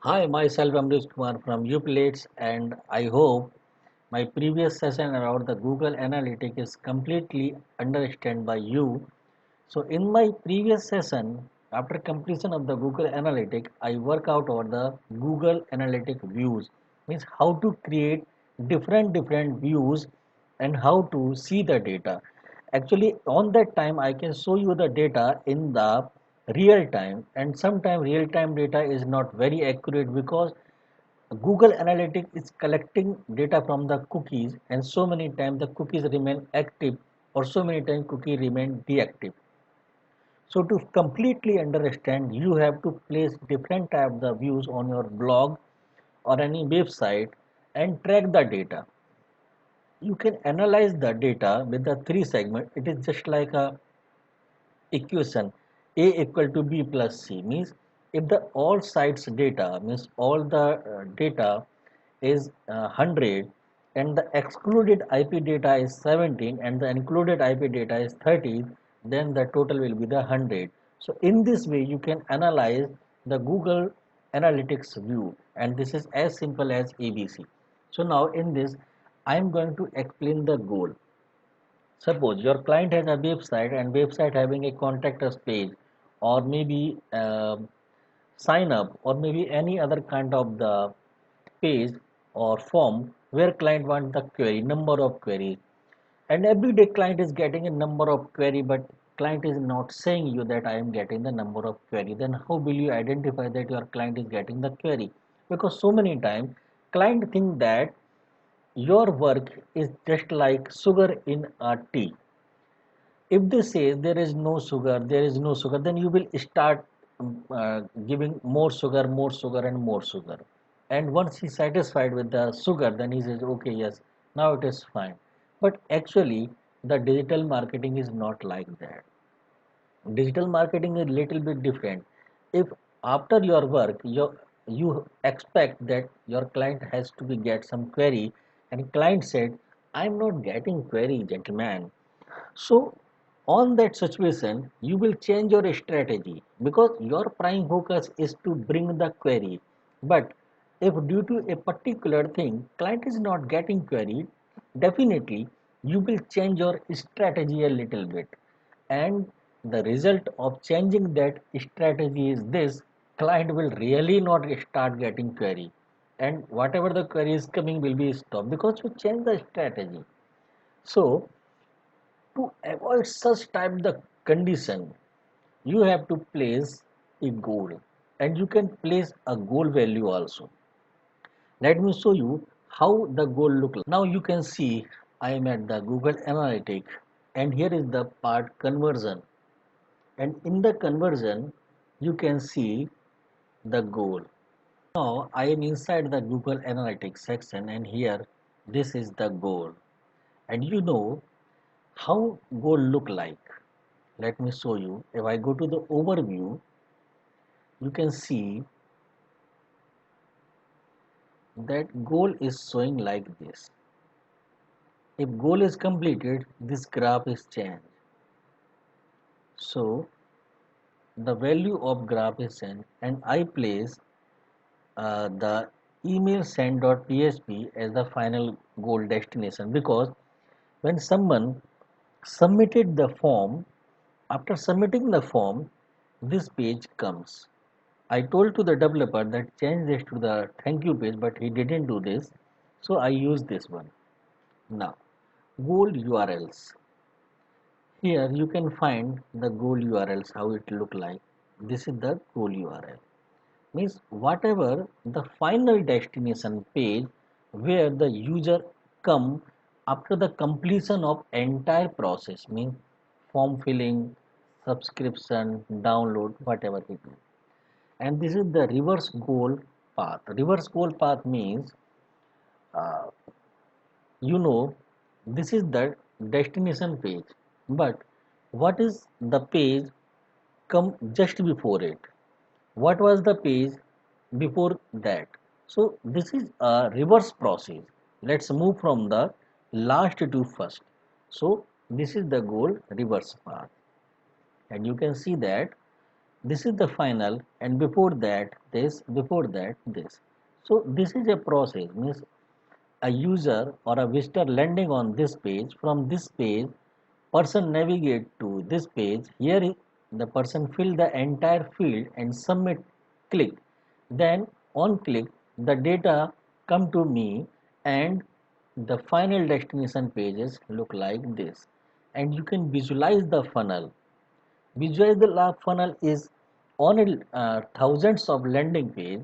Hi, myself Amrish Kumar from Uplates, and I hope my previous session about the Google Analytics is completely understood by you. So, in my previous session, after completion of the Google Analytics, I work out over the Google Analytics views, means how to create different views and how to see the data. Actually, on that time, I can show you the data in the real time, and sometimes real time data is not very accurate because Google Analytics is collecting data from the cookies, and so many times the cookies remain active or so many times cookie remain deactive. So to completely understand, you have to place different types of views on your blog or any website and track the data. You can analyze the data with the three segments. It is just like a equation A equal to B plus C, means if the all sites data means all the data is 100 and the excluded IP data is 17 and the included IP data is 30, then the total will be the 100. So in this way you can analyze the Google Analytics view, and this is as simple as ABC. So now in this I am going to explain the goal. Suppose your client has a website and website having a contact us page, or maybe sign up, or maybe any other kind of the page or form where client want the query, number of queries, and every day client is getting a number of query, but client is not saying you that I am getting the number of query. Then how will you identify that your client is getting the query? Because so many times client think that your work is just like sugar in a tea. If they say there is no sugar, then you will start giving more sugar and more sugar, and once he's satisfied with the sugar, then he says okay, yes, now it is fine. But actually the digital marketing is not like that. Digital marketing is little bit different. If after your work you expect that your client has to be get some query, and client said I'm not getting query, gentlemen. So on that situation, you will change your strategy because your prime focus is to bring the query. But if due to a particular thing, client is not getting queried, definitely you will change your strategy a little bit. And the result of changing that strategy is this: client will really not start getting query. And whatever the query is coming will be stopped because you change the strategy. So to avoid such type the condition, you have to place a goal, and you can place a goal value also. Let me show you how the goal look like. Now you can see I am at the Google Analytics, and here is the part conversion, and in the conversion you can see the goal. Now I am inside the Google Analytics section, and here this is the goal, and you know how goal look like. Let me show you. If I go to the overview, you can see that goal is showing like this. If goal is completed, this graph is changed. So the value of graph is changed, and I place the email send.php as the final goal destination, because when someone submitted the form, after submitting the form, this page comes. I told to the developer that change this to the thank you page, but he didn't do this. So I use this one. Now, goal URLs. Here you can find the goal URLs, how it look like. This is the goal URL. Means whatever the final destination page where the user come after the completion of entire process, means form filling, subscription, download, whatever he do. And this is the reverse goal path. Reverse goal path means uh, you know this is the destination page, but what is the page come just before it? What was the page before that? So this is a reverse process. Let's move from the last to first. So this is the goal reverse path, and you can see that this is the final, and before that this, before that this. So this is a process, means a user or a visitor landing on this page. From this page, person navigate to this page. Here the person fill the entire field and submit, click. Then on click, the data come to me, and the final destination pages look like this. And you can visualize the funnel. Visualize the funnel is on a thousands of landing page.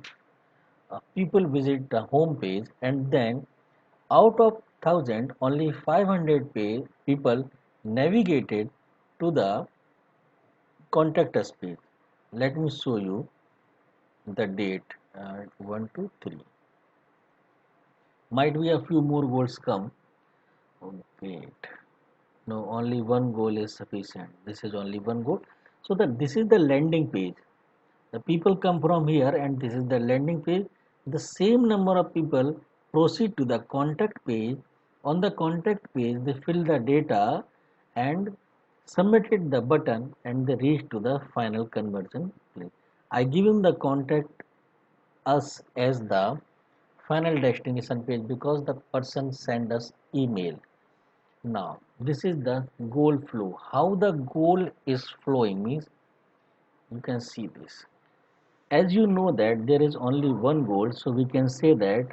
People visit the home page, and then out of 1000 only 500 people navigated to the contact us page. Let me show you the date, 1 to 3. Might be a few more goals come. Oh, great. No, only one goal is sufficient. This is only one goal. So that this is the landing page. The people come from here, and this is the landing page. The same number of people proceed to the contact page. On the contact page, they fill the data and submitted the button, and they reach to the final conversion place. I give him the contact us as the final destination page because the person send us email. Now this is the goal flow. How the goal is flowing means, you can see this. As you know that there is only one goal, so we can say that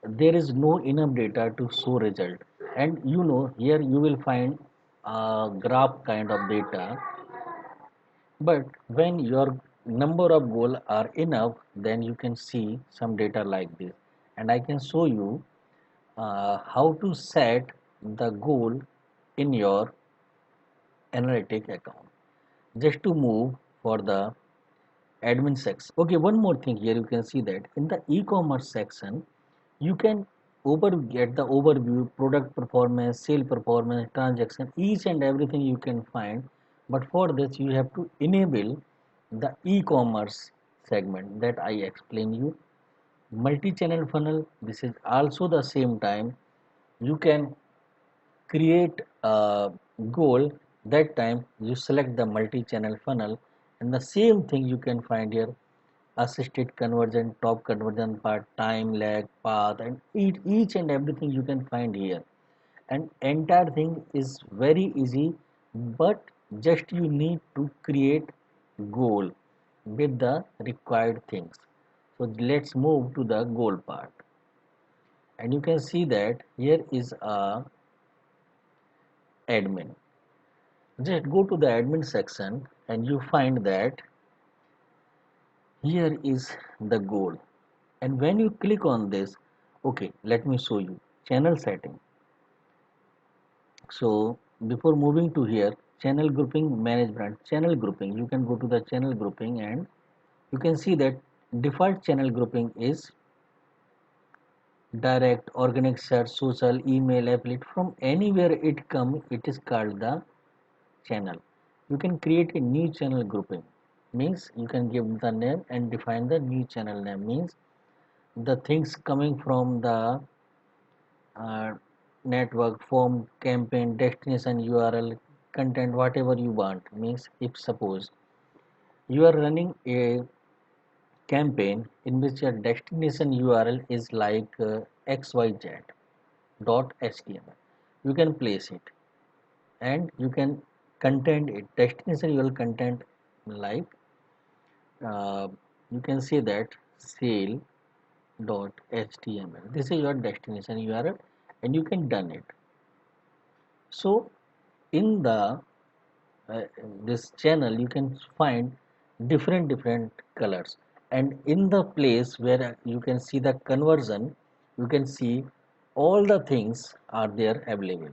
there is no enough data to show result. And you know, here you will find a graph kind of data, but when your number of goals are enough, then you can see some data like this. And I can show you how to set the goal in your analytic account. Just to move for the admin section. Okay, one more thing here, you can see that in the e-commerce section you can get the overview, product performance, sale performance, transaction, each and everything you can find. But for this you have to enable the e-commerce segment that I explain you. Multi-channel funnel, this is also the same time. You can create a goal. That time you select the multi-channel funnel, and the same thing you can find here: assisted conversion, top conversion part, time lag, path, and each and everything you can find here. And entire thing is very easy, but just you need to create goal with the required things. So let's move to the goal part, and you can see that here is a admin. Just go to the admin section, and you find that here is the goal. And when you click on this, okay, let me show you channel setting. So before moving to here, channel grouping, manage brand, channel grouping, you can go to the channel grouping, and you can see that default channel grouping is direct, organic search, social, email, affiliate. From anywhere it come, it is called the channel. You can create a new channel grouping, means you can give the name and define the new channel name, means the things coming from the uh, network, form, campaign, destination, URL, content, whatever you want. Means if suppose you are running a campaign in which your destination URL is like xyz dot html, you can place it, and you can content it destination URL content like uh, you can say that sale dot html. This is your destination URL, and you can done it. So in the uh, this channel you can find different colors, and in the place where you can see the conversion, you can see all the things are there available.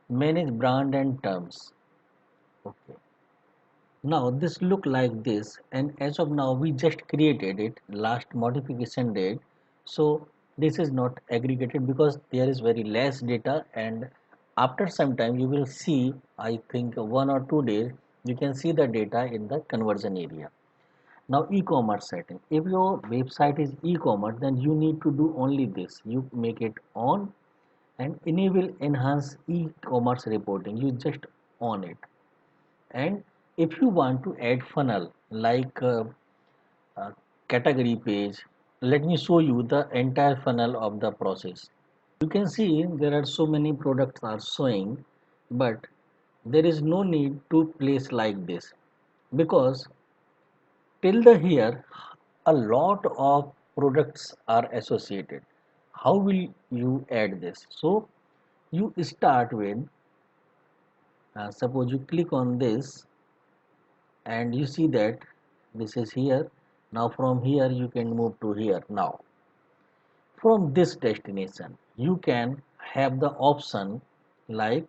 Manage brand and terms. Okay, now this look like this, and as of now we just created it, last modification date. So this is not aggregated because there is very less data, and after some time you will see, I think 1 or 2 days, you can see the data in the conversion area. Now e-commerce setting, if your website is e-commerce, then you need to do only this: you make it on and enable enhance e-commerce reporting. You just on it, and If you want to add funnel like uh, category page, let me show you the entire funnel of the process. You can see there are so many products are showing, but there is no need to place like this, because till the here a lot of products are associated. How will you add this? So you start with suppose you click on this and you see that this is here. Now from here you can move to here. Now from this destination you can have the option like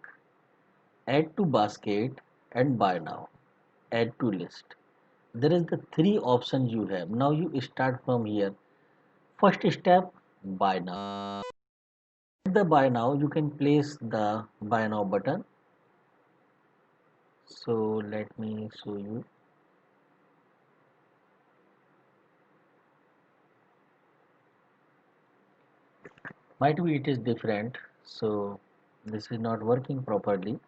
add to basket and buy now, add to list. There is the three options you have. Now you start from here. First step, buy now. At the buy now you can place the buy now button. So let me show you. Might be it is different, so this is not working properly.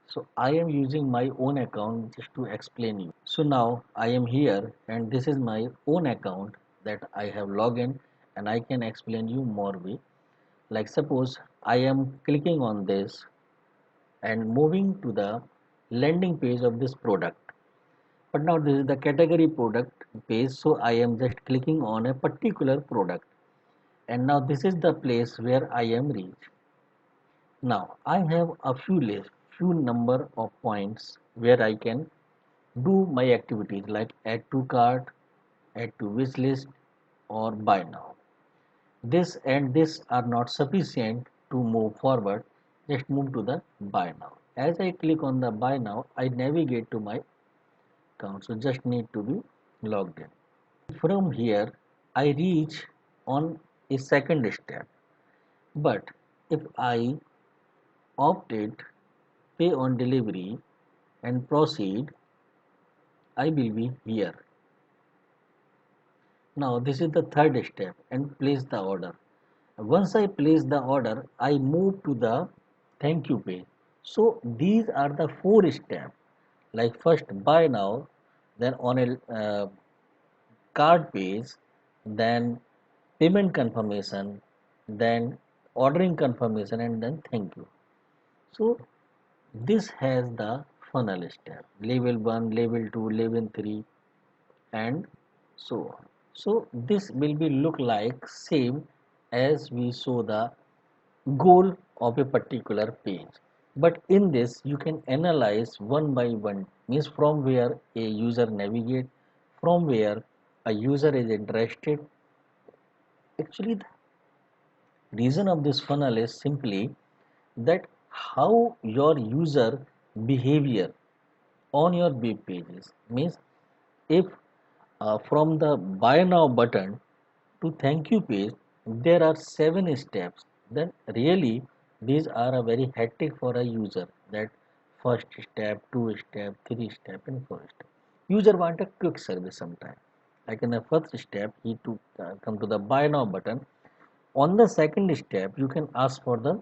So I am using my own account just to explain you. So now I am here and this is my own account that I have logged in, and I can explain you more way. Like suppose I am clicking on this and moving to the landing page of this product. But now this is the category product page, so I am just clicking on a particular product, and now this is the place where I am reached. Now I have a few number of points where I can do my activities like add to cart, add to wish list, or buy now. This and this are not sufficient to move forward. Just move to the buy now. As I click on the buy now, I navigate to my account. So just need to be logged in. From here, I reach on a second step. But if I opt it, pay on delivery and proceed, I will be here. Now this is the third step and place the order. Once I place the order, I move to the thank you page. So these are the four steps. Like first buy now, then on a card page, then payment confirmation, then ordering confirmation, and then thank you. So this has the funnel step, level 1, level 2, level 3, and so on. So this will be look like same as we saw the goal of a particular page, but in this you can analyze one by one, means from where a user navigate, from where a user is interested. Actually the reason of this funnel is simply that how your user behavior on your web pages, means if from the buy now button to thank you page there are 7 steps, then really these are a very hectic for a user, that first step, 2 step, 3 step, and 4 step. User want a quick service sometime, like in the first step he to come to the buy now button. On the second step you can ask for the,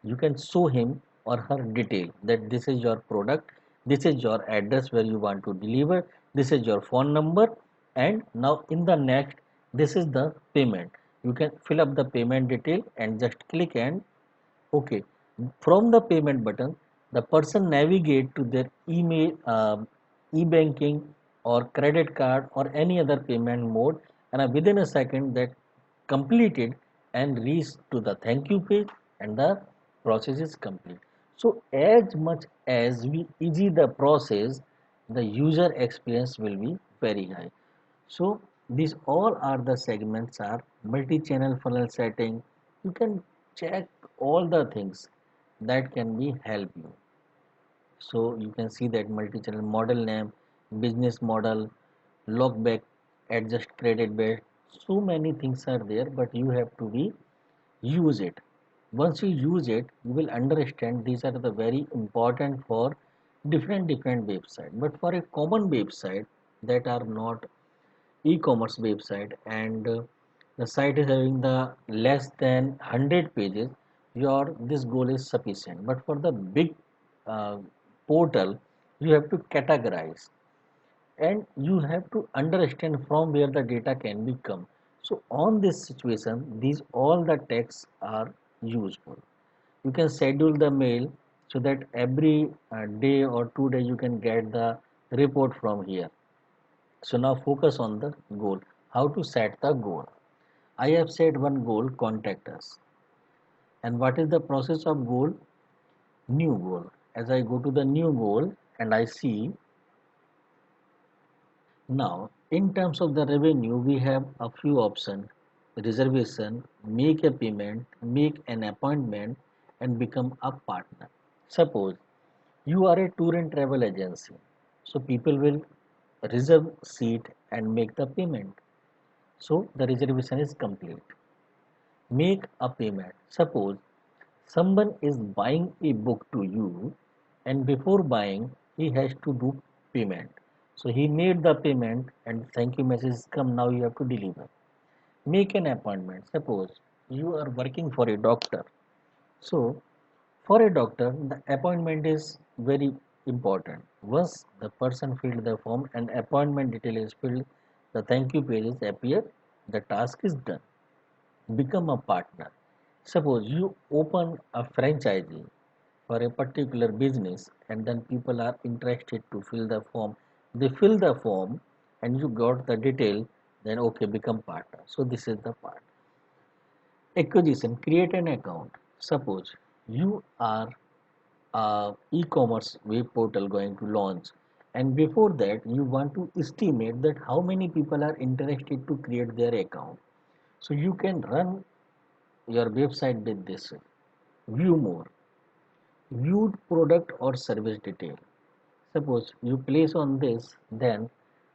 you can show him or her detail, that this is your product, this is your address where you want to deliver, this is your phone number, and now in the next this is the payment. You can fill up the payment detail and just click and okay. From the payment button the person navigate to their email, e-banking or credit card or any other payment mode, and within a second that completed and reach to the thank you page, and the process is complete. So as much as we easy the process, the user experience will be very high. So these all are the segments are multi-channel funnel setting. You can check all the things that can be help you. So you can see that multi-channel model name, business model, look back, adjust credit base. So many things are there, but you have to be use it. Once you use it you will understand these are the very important for different website. But for a common website that are not e-commerce website, and the site is having the less than 100 pages, your this goal is sufficient. But for the big uh, portal You have to categorize, and you have to understand from where the data can be come. So on this situation, these all the texts are useful. You can schedule the mail so that every day or 2 day you can get the report from here. So now focus on the goal. How to set the goal? I have set one goal, contact us. And what is the process of goal? New goal. As I go to the new goal and I see now in terms of the revenue, we have a few options: reservation, make a payment, make an appointment, and become a partner. Suppose you are a tour and travel agency, so people will reserve seat and make the payment. So the reservation is complete. Make a payment. Suppose someone is buying a book to you, and before buying he has to do payment. So he made the payment and thank you message come, now you have to deliver. Make an appointment. Suppose you are working for a doctor. So for a doctor, the appointment is very important. Once the person filled the form and appointment detail is filled, the thank you pages appear, the task is done. Become a partner. Suppose you open a franchisee for a particular business and then people are interested to fill the form. They fill the form and you got the detail, then okay, become partner. So this is the part. Acquisition, create an account. Suppose you are e-commerce web portal going to launch, and before that you want to estimate that how many people are interested to create their account. So you can run your website with this. View more, viewed product or service detail. Suppose you place on this, then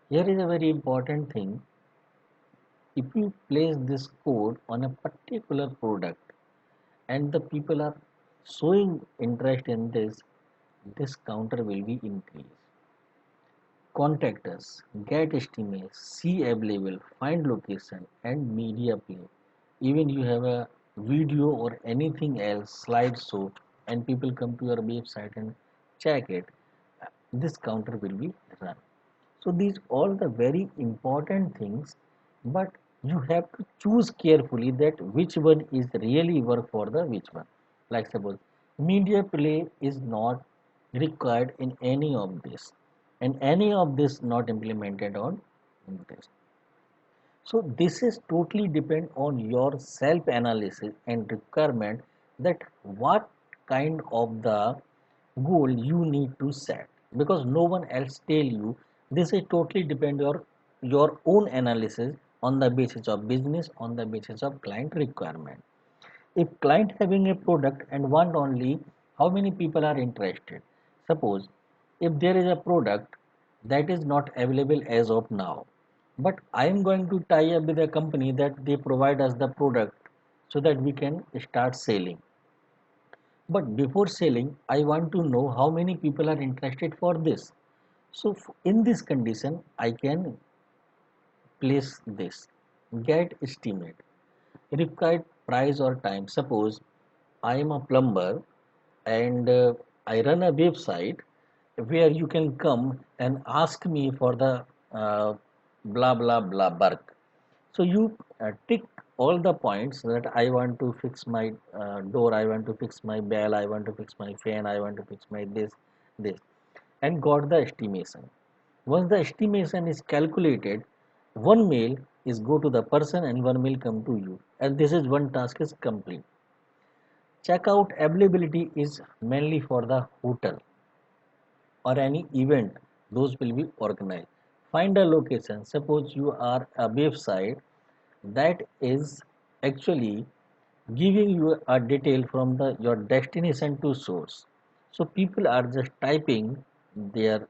here is a very important thing. If you place this code on a particular product and the people are showing interest in this, this counter will be increased. Contact us, get estimates, see available, find location, and media play. Even you have a video or anything else, slideshow, and people come to your website and check it, this counter will be run. So these all the very important things, but you have to choose carefully that which one is really work for the which one. Like suppose media play is not required in any of this, and any of this not implemented on this. So this is totally depend on your self analysis and requirement, that what kind of the goal you need to set, because no one else tell you. This is totally depend your own analysis on the basis of business, on the basis of client requirement. If client having a product and want only how many people are interested. Suppose if there is a product that is not available as of now, but I am going to tie up with a company that they provide us the product so that we can start selling. But before selling, I want to know how many people are interested for this. So in this condition, I can place this, get estimate, required price or time. Suppose I am a plumber and I run a website where you can come and ask me for the blah blah blah work. So you tick all the points that I want to fix my door, I want to fix my bell, I want to fix my fan, I want to fix my this, and got the estimation. Once the estimation is calculated, one mail is go to the person and one mail come to you, and this is one task is complete. Checkout availability is mainly for the hotel or any event, those will be organized. Find a location. Suppose you are a website that is actually giving you a detail from the your destination to source. So people are just typing their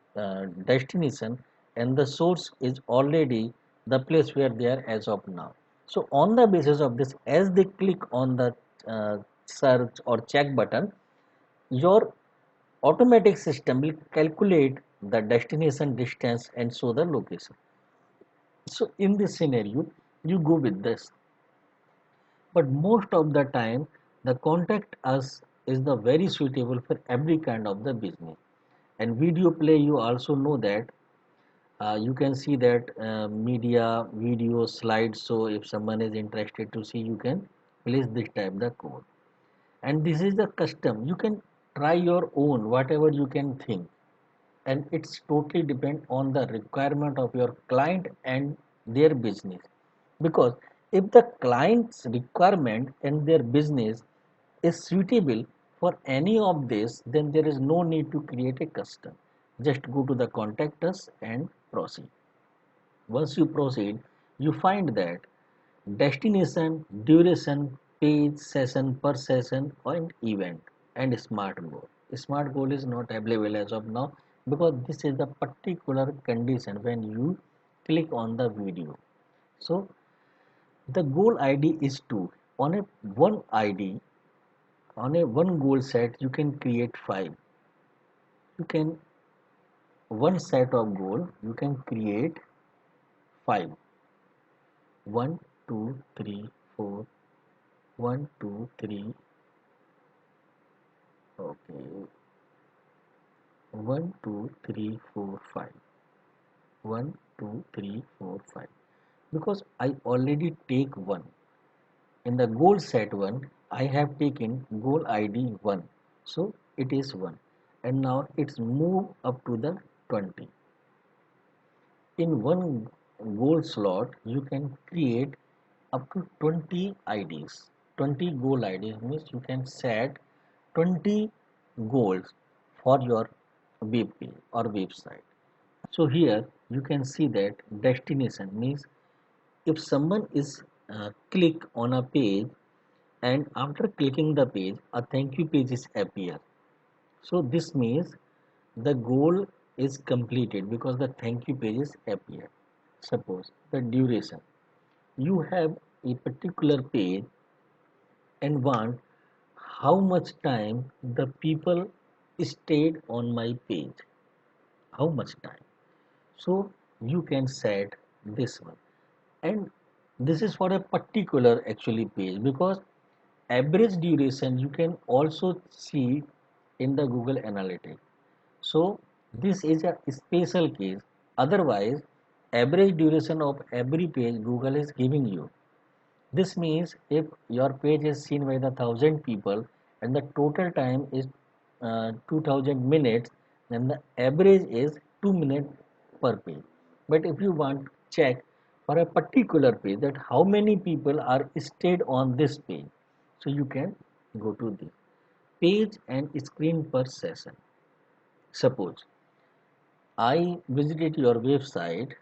destination and the source is already the place where they are as of now. So on the basis of this, as they click on the search or check button, your automatic system will calculate the destination distance and show the location. So in this scenario, you go with this. But most of the time, the contact us is the very suitable for every kind of the business. And video play, you also know that you can see that media, video, slides. So if someone is interested to see, you can place this type the code. And this is the custom. You can try your own, whatever you can think. And it's totally depend on the requirement of your client and their business. Because if the client's requirement and their business is suitable for any of this, then there is no need to create a custom. Just go to the contact us and proceed. Once you proceed, you find that destination, duration, page, session per session, and event, and smart goal. Smart goal is not available as of now because this is the particular condition when you click on the video. So the goal ID is 2. On a one ID, on a one goal set, you can create 5. You can one set of goal, you can create 5. 1, 2, 3, 4. 1, 2, 3. Okay. 1, 2, 3, 4, 5. 1, 2, 3, 4, 5. Because I already take 1. In the goal set 1, I have taken goal ID 1. So it is 1. And now it's move up to the 20. In one goal slot, you can create up to 20 IDs. 20 goal IDs means you can set 20 goals for your web page or website. So here you can see that destination means if someone is click on a page and after clicking the page a thank you page is appear. So this means the goal is completed because the thank you page is appear. Suppose the duration, you have a particular page and want how much time the people stayed on my page, how much time. So you can set this one, and this is for a particular actually page because average duration you can also see in the Google Analytics. So this is a special case. Otherwise average duration of every page Google is giving you. This means if your page is seen by the 1,000 people and the total time is 2000 minutes, then the average is 2 minutes per page. But if you want to check for a particular page that how many people are stayed on this page, so you can go to the page and screen per session. Suppose I visited your website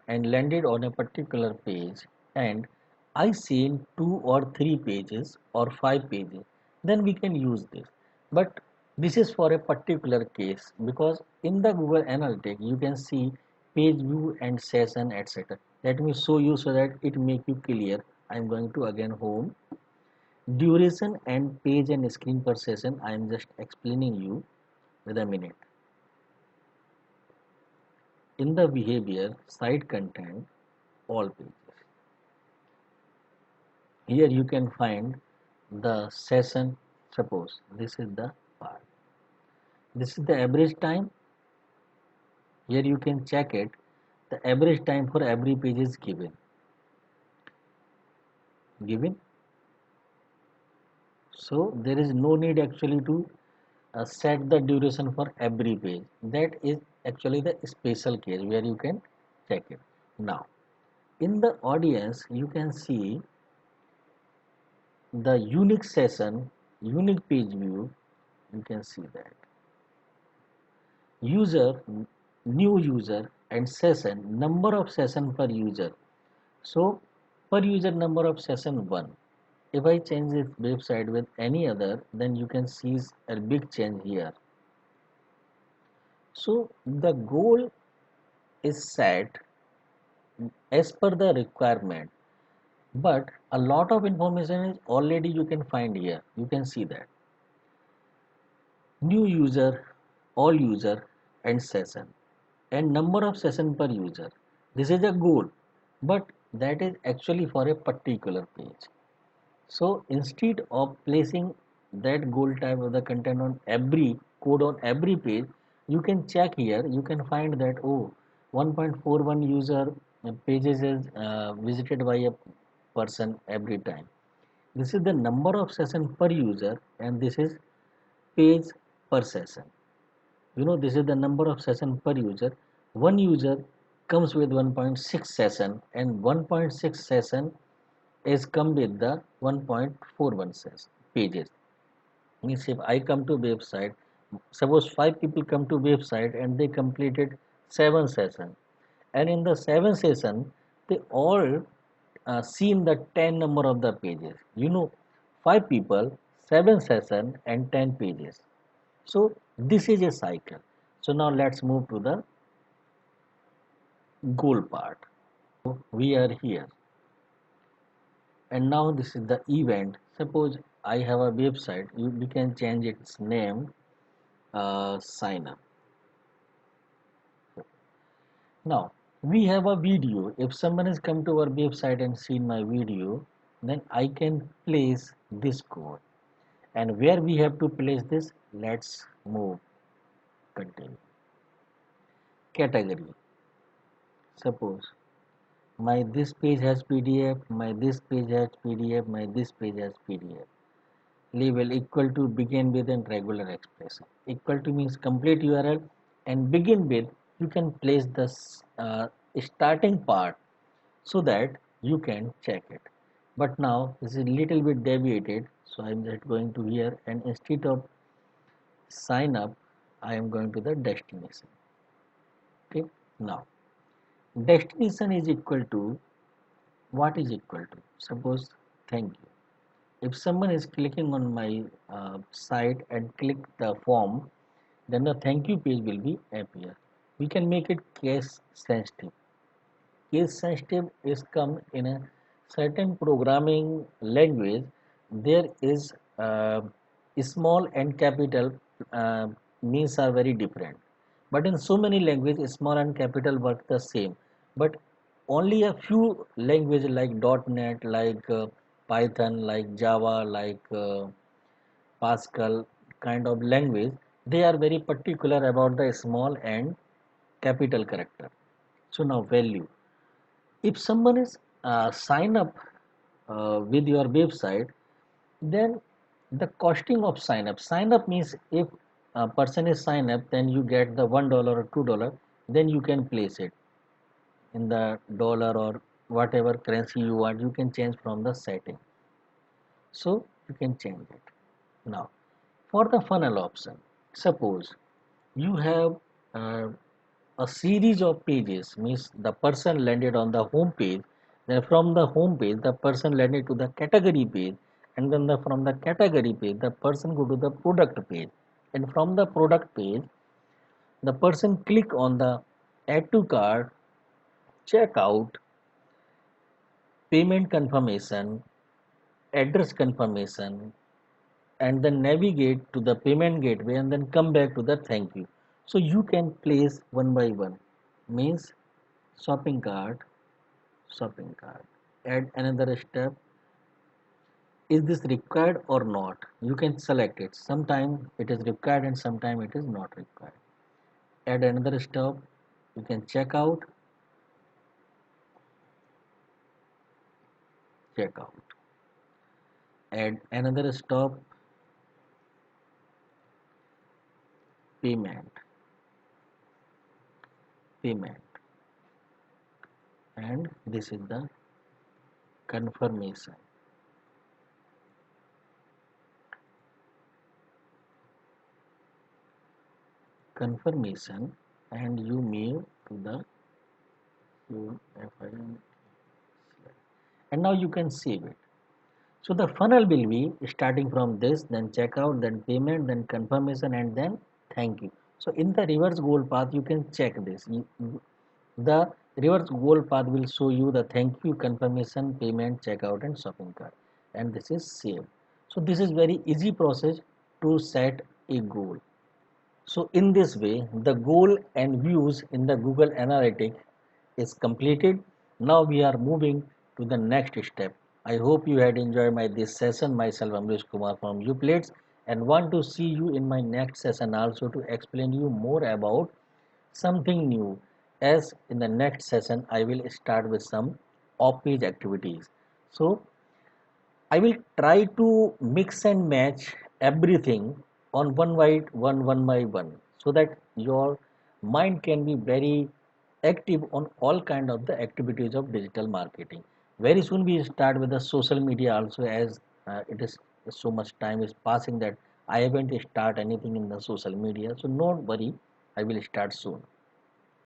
and landed on a particular page and I seen 2 or 3 pages or 5 pages, then we can use this. But this is for a particular case because in the Google Analytics you can see page view and session etc. Let me show you so that it make you clear. I am going to again home, duration and page and screen per session. I am just explaining you with a minute. In the behavior, site content, all pages. Here you can find the session. Suppose this is the part. This is the average time. Here you can check it. The average time for every page is given. Given. So there is no need actually to set the duration for every page. That is actually the special case where you can check it. Now, in the audience, you can see the unique session, unique page view. You can see that user, new user and session, number of session per user. So per user number of session 1. If I change this website with any other, then you can see a big change here. So the goal is set as per the requirement, but a lot of information is already you can find here. You can see that new user, all user and session and number of session per user. This is a goal, but that is actually for a particular page. So instead of placing that goal type of the content on every code on every page, You can check here, you can find that, oh, 1.41 user pages is visited by a person every time. This is the number of session per user, and this is page per session. This is the number of session per user. One user comes with 1.6 session, and 1.6 session is come with the 1.41 pages. Means if I come to website, suppose 5 people come to website and they completed 7 sessions, and in the 7 session they all seen the 10 number of the pages. 5 people, 7 session and 10 pages. So this is a cycle. So now let's move to the goal part. So we are here, and now this is the event. Suppose I have a website, we can change its name, sign up. Now we have a video. If someone has come to our website and seen my video, then I can place this code. And where we have to place this, let's move, continue. Category. Suppose my this page has PDF, my this page has PDF, my this page has PDF. Label equal to begin with and regular expression. Equal to means complete URL, and begin with you can place the starting part so that you can check it. But now this is a little bit deviated, so I'm just going to here, and instead of sign up I am going to the destination. Okay, now destination is equal to, what is equal to, suppose thank you. If someone is clicking on my site and click the form, then the thank you page will be appear. We can make it case sensitive. Case sensitive is come in a certain programming language. There is small and capital means are very different, but in so many languages small and capital work the same. But only a few languages like .NET, like Python, like Java, like Pascal kind of language, they are very particular about the small and capital character. So now value. If someone is sign up with your website, then the costing of sign up means if a person is sign up, then you get the $1 or $2, then you can place it in the dollar or whatever currency you want. You can change from the setting, so you can change it. Now for the funnel option, suppose you have uh, a series of pages, means the person landed on the home page, then from the home page the person landed to the category page, and then from the category page the person go to the product page, and from the product page the person click on the add to cart, checkout, payment confirmation, address confirmation, and then navigate to the payment gateway and then come back to the thank you. So you can place one by one, means shopping cart, shopping cart, add another step. Is this required or not? You can select it. Sometime it is required and sometime it is not required. Add another step. You can check out, check out. Add another stop, payment, payment, and this is the confirmation. Confirmation, and you move to the and now you can save it. So the funnel will be starting from this, then checkout, then payment, then confirmation, and then thank you. So in the reverse goal path, you can check this. The reverse goal path will show you the thank you, confirmation, payment, checkout, and shopping cart, and this is save. So this is very easy process to set a goal. So in this way, the goal and views in the Google Analytics is completed. Now we are moving to the next step. I hope you had enjoyed this session. Myself Amrish Kumar from Uplates, and want to see you in my next session also to explain you more about something new. As in the next session I will start with some off-page activities. So I will try to mix and match everything on one by one so that your mind can be very active on all kind of the activities of digital marketing. Very soon we start with the social media also, as it is so much time is passing that I haven't start anything in the social media. So don't worry, I will start soon.